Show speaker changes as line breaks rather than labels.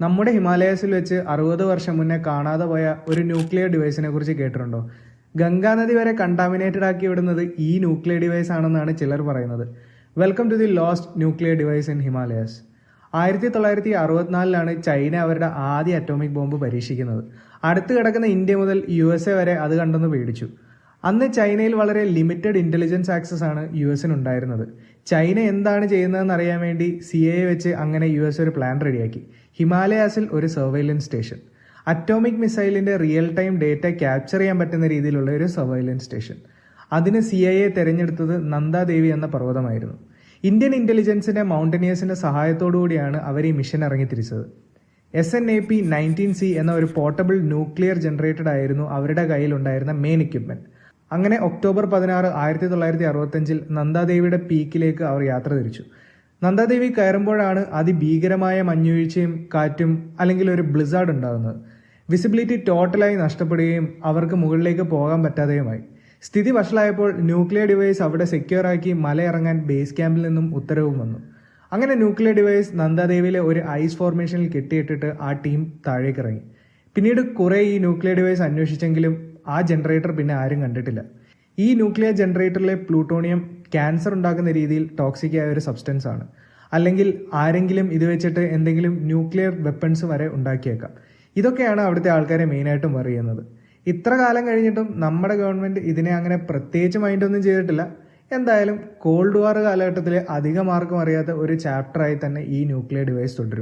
നമ്മുടെ ഹിമാലയസിൽ വെച്ച് 60 വർഷം മുന്നേ കാണാതെ പോയ ഒരു ന്യൂക്ലിയർ ഡിവൈസിനെ കുറിച്ച് കേട്ടിട്ടുണ്ടോ? ഗംഗാനദി വരെ കണ്ടാമിനേറ്റഡ് ആക്കി വിടുന്നത് ഈ ന്യൂക്ലിയർ ഡിവൈസ് ആണെന്നാണ് ചിലർ പറയുന്നത്. Welcome to the lost nuclear device in Himalayas. 1964 China അവരുടെ ആദ്യ അറ്റോമിക് ബോംബ് പരീക്ഷിക്കുന്നത്. അടുത്ത് കിടക്കുന്ന ഇന്ത്യ മുതൽ USA വരെ അത് കണ്ടെന്ന് പേടിച്ചു. അന്ന് ചൈനയിൽ വളരെ ലിമിറ്റഡ് ഇന്റലിജൻസ് ആക്സസ് ആണ് US ഉണ്ടായിരുന്നത്. ചൈന എന്താണ് ചെയ്യുന്നതെന്ന് അറിയാൻ വേണ്ടി CIA വെച്ച് അങ്ങനെ US ഒരു പ്ലാൻ റെഡിയാക്കി. ഹിമാലയാസിൽ ഒരു സർവൈലൻസ് സ്റ്റേഷൻ, അറ്റോമിക് മിസൈലിന്റെ റിയൽ ടൈം ഡേറ്റ ക്യാപ്ചർ ചെയ്യാൻ പറ്റുന്ന രീതിയിലുള്ള ഒരു സർവൈലൻസ് സ്റ്റേഷൻ. അതിന് CIA തിരഞ്ഞെടുത്തത് നന്ദാദേവി എന്ന പർവ്വതമായിരുന്നു. ഇന്ത്യൻ ഇന്റലിജൻസിന്റെ മൗണ്ടനിയേഴ്സിന്റെ സഹായത്തോടുകൂടിയാണ് അവർ ഈ മിഷൻ ഇറങ്ങിത്തിരിച്ചത്. SNAP-19C എന്ന ഒരു പോർട്ടബിൾ ന്യൂക്ലിയർ ജനറേറ്റഡ് ആയിരുന്നു അവരുടെ കയ്യിലുണ്ടായിരുന്ന മെയിൻ എക്യുപ്മെന്റ്. അങ്ങനെ ഒക്ടോബർ 16, 1965 നന്ദാദേവിയുടെ പീക്കിലേക്ക് അവർ യാത്ര തിരിച്ചു. നന്ദാദേവി കയറുമ്പോഴാണ് അതിഭീകരമായ മഞ്ഞുവീഴ്ചയും കാറ്റും അല്ലെങ്കിൽ ഒരു ബ്ലിസാർഡ് ഉണ്ടാകുന്നത്. വിസിബിലിറ്റി ടോട്ടലായി നഷ്ടപ്പെടുകയും അവർക്ക് മുകളിലേക്ക് പോകാൻ പറ്റാതെയുമായി. സ്ഥിതി വഷളായപ്പോൾ ന്യൂക്ലിയർ ഡിവൈസ് അവിടെ സെക്യൂർ ആക്കി മലയിറങ്ങാൻ ബേസ് ക്യാമ്പിൽ നിന്നും ഉത്തരവും വന്നു. അങ്ങനെ ന്യൂക്ലിയർ ഡിവൈസ് നന്ദാദേവിയിലെ ഒരു ഐസ് ഫോർമേഷനിൽ കെട്ടിയിട്ടിട്ട് ആ ടീം താഴേക്കിറങ്ങി. പിന്നീട് കുറെ ഈ ന്യൂക്ലിയർ ഡിവൈസ് അന്വേഷിച്ചെങ്കിലും ആ ജനറേറ്റർ പിന്നെ ആരും കണ്ടിട്ടില്ല. ഈ ന്യൂക്ലിയർ ജനറേറ്ററിലെ പ്ലൂട്ടോണിയം ക്യാൻസർ ഉണ്ടാക്കുന്ന രീതിയിൽ ടോക്സിക് ആയ ഒരു സബ്സ്റ്റൻസ് ആണ്. അല്ലെങ്കിൽ ആരെങ്കിലും ഇത് വെച്ചിട്ട് എന്തെങ്കിലും ന്യൂക്ലിയർ വെപ്പൺസ് വരെ ഉണ്ടാക്കിയേക്കാം. ഇതൊക്കെയാണ് അവിടുത്തെ ആൾക്കാരെ മെയിനായിട്ടും വറി ചെയ്യുന്നത്. ഇത്ര കാലം കഴിഞ്ഞിട്ടും നമ്മുടെ ഗവൺമെന്റ് ഇതിനെ അങ്ങനെ പ്രത്യേകിച്ച് മൈൻഡൊന്നും ചെയ്തിട്ടില്ല. എന്തായാലും കോൾഡ് വാർ കാലഘട്ടത്തിൽ അധികം ആർക്കും അറിയാത്ത ഒരു ചാപ്റ്ററായി തന്നെ ഈ ന്യൂക്ലിയർ ഡിവൈസ് തുടരും.